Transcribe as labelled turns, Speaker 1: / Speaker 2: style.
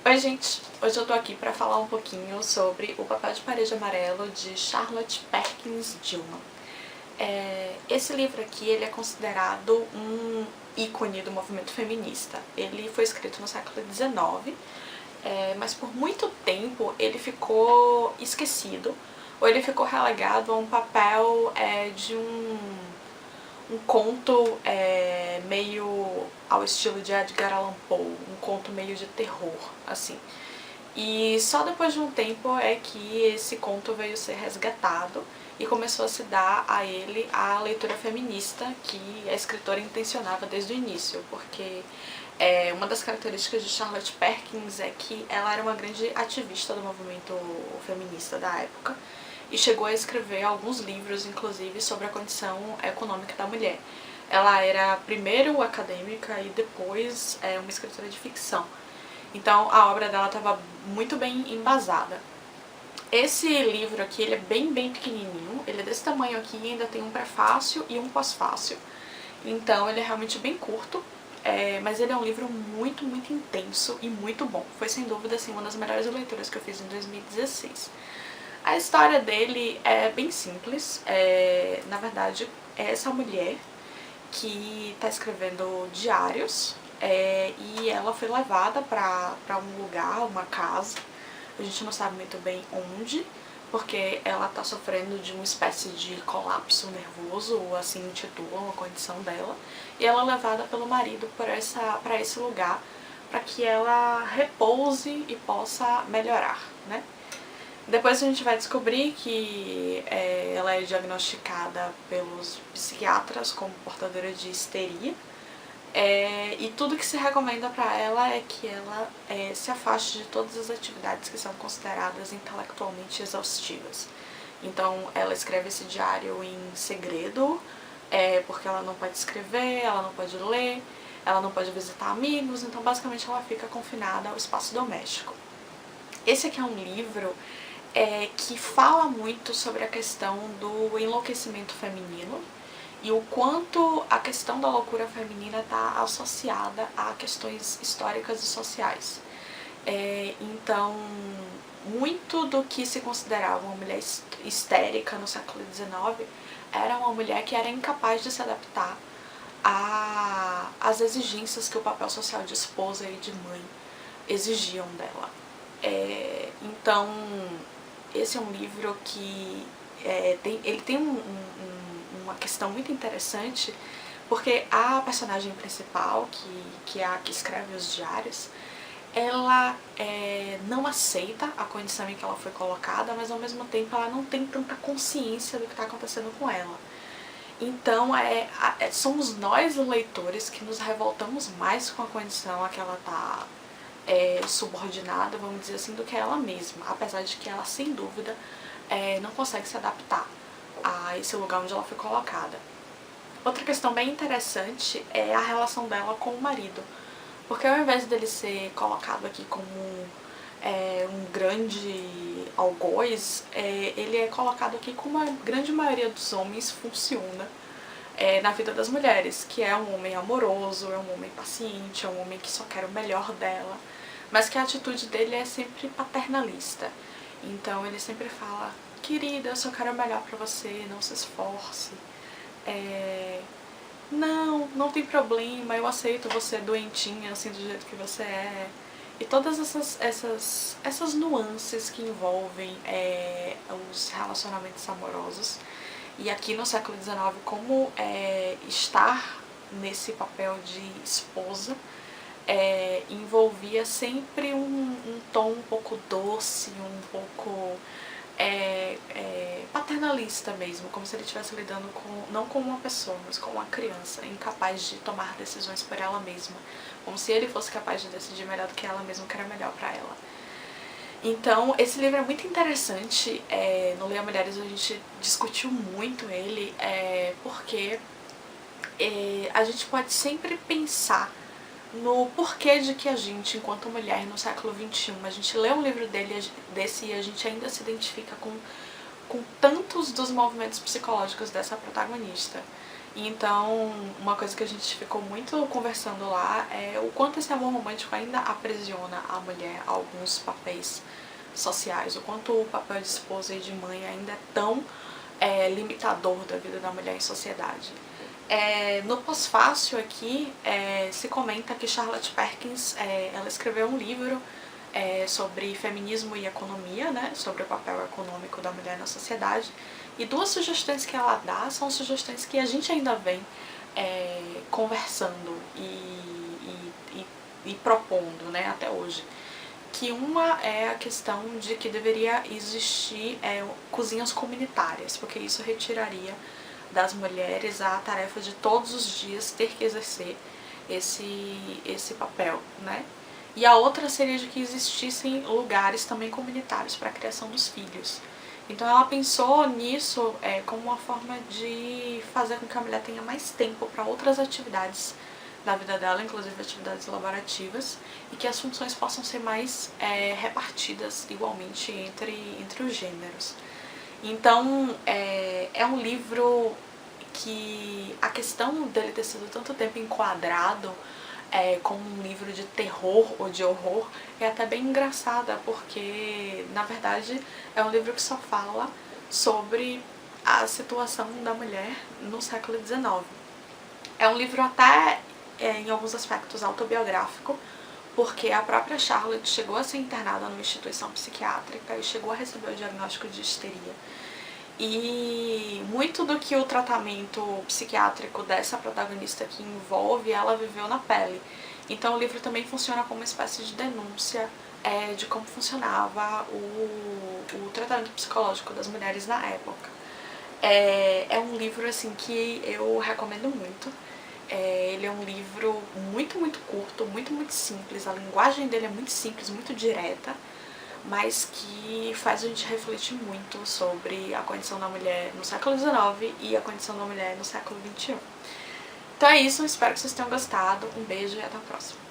Speaker 1: Oi gente, hoje eu tô aqui pra falar um pouquinho sobre O Papel de Parede Amarelo de Charlotte Perkins Gilman. Esse livro aqui ele é considerado um ícone do movimento feminista. Ele foi escrito no século XIX, mas por muito tempo ele ficou esquecido, ou ele ficou relegado a um papel de um conto meio ao estilo de Edgar Allan Poe, um conto meio de terror, assim. E só depois de um tempo é que esse conto veio ser resgatado e começou a se dar a ele a leitura feminista que a escritora intencionava desde o início, porque uma das características de Charlotte Perkins é que ela era uma grande ativista do movimento feminista da época e chegou a escrever alguns livros, inclusive, sobre a condição econômica da mulher. Ela era primeiro acadêmica e depois uma escritora de ficção. Então a obra dela estava muito bem embasada. Esse livro aqui ele é bem pequenininho, ele é desse tamanho aqui e ainda tem um prefácio e um pós-fácio. Então ele é realmente bem curto, mas ele é um livro muito intenso e muito bom. Foi sem dúvida assim, uma das melhores leituras que eu fiz em 2016. A história dele é bem simples, na verdade é essa mulher que está escrevendo diários e ela foi levada para um lugar, uma casa, a gente não sabe muito bem onde, porque ela está sofrendo de uma espécie de colapso nervoso, ou assim intitulam a condição dela, e ela é levada pelo marido para esse lugar para que ela repouse e possa melhorar, né? Depois a gente vai descobrir que ela é diagnosticada pelos psiquiatras como portadora de histeria, e tudo que se recomenda para ela é que ela se afaste de todas as atividades que são consideradas intelectualmente exaustivas. Então ela escreve esse diário em segredo, porque ela não pode escrever, ela não pode ler, ela não pode visitar amigos, então basicamente ela fica confinada ao espaço doméstico. Esse aqui é um livro que fala muito sobre a questão do enlouquecimento feminino e o quanto a questão da loucura feminina está associada a questões históricas e sociais. Então, muito do que se considerava uma mulher histérica no século XIX era uma mulher que era incapaz de se adaptar às exigências que o papel social de esposa e de mãe exigiam dela. Então, esse é um livro que ele tem uma questão muito interessante, porque a personagem principal, que é a que escreve os diários, ela não aceita a condição em que ela foi colocada, mas ao mesmo tempo ela não tem tanta consciência do que está acontecendo com ela. Então somos nós, os leitores, que nos revoltamos mais com a condição a que ela está subordinada, vamos dizer assim, do que ela mesma, apesar de que ela, sem dúvida, não consegue se adaptar a esse lugar onde ela foi colocada. Outra questão bem interessante é a relação dela com o marido, porque ao invés dele ser colocado aqui como um grande algoz, ele é colocado aqui como a grande maioria dos homens funciona na vida das mulheres, que é um homem amoroso, é um homem paciente, é um homem que só quer o melhor dela, mas que a atitude dele é sempre paternalista. Então ele sempre fala: querida, eu só quero o melhor pra você, não se esforce, não tem problema, eu aceito você doentinha, assim, do jeito que você é. E todas essas nuances que envolvem os relacionamentos amorosos. E aqui no século XIX, como estar nesse papel de esposa envolvia sempre um tom um pouco doce, um pouco paternalista mesmo, como se ele estivesse lidando não com uma pessoa, mas com uma criança, incapaz de tomar decisões por ela mesma, como se ele fosse capaz de decidir melhor do que ela mesma, que era melhor para ela. Então, esse livro é muito interessante. No Leia Mulheres a gente discutiu muito ele, porque a gente pode sempre pensar no porquê de que a gente, enquanto mulher no século XXI, a gente lê um livro desse e a gente ainda se identifica com tantos dos movimentos psicológicos dessa protagonista. Então, uma coisa que a gente ficou muito conversando lá é o quanto esse amor romântico ainda aprisiona a mulher a alguns papéis sociais, o quanto o papel de esposa e de mãe ainda é tão limitador da vida da mulher em sociedade. No pós-fácil aqui se comenta que Charlotte Perkins ela escreveu um livro sobre feminismo e economia, né, sobre o papel econômico da mulher na sociedade, e duas sugestões que ela dá são sugestões que a gente ainda vem conversando e propondo, né, até hoje. Que uma é a questão de que deveria existir cozinhas comunitárias, porque isso retiraria das mulheres a tarefa de todos os dias ter que exercer esse papel, né? E a outra seria de que existissem lugares também comunitários para a criação dos filhos. Então ela pensou nisso como uma forma de fazer com que a mulher tenha mais tempo para outras atividades da vida dela, inclusive atividades laborativas, e que as funções possam ser mais repartidas igualmente entre os gêneros. Então é um livro que a questão dele ter sido tanto tempo enquadrado como um livro de terror ou de horror é até bem engraçada, porque na verdade é um livro que só fala sobre a situação da mulher no século XIX. É um livro até em alguns aspectos autobiográfico, porque a própria Charlotte chegou a ser internada numa instituição psiquiátrica e chegou a receber o diagnóstico de histeria. E muito do que o tratamento psiquiátrico dessa protagonista aqui envolve, ela viveu na pele. Então o livro também funciona como uma espécie de denúncia de como funcionava o tratamento psicológico das mulheres na época. É um livro assim que eu recomendo muito. Ele é um livro muito, muito curto, muito, muito simples. A linguagem dele é muito simples, muito direta, mas que faz a gente refletir muito sobre a condição da mulher no século XIX e a condição da mulher no século XXI. Então é isso, espero que vocês tenham gostado. Um beijo e até a próxima.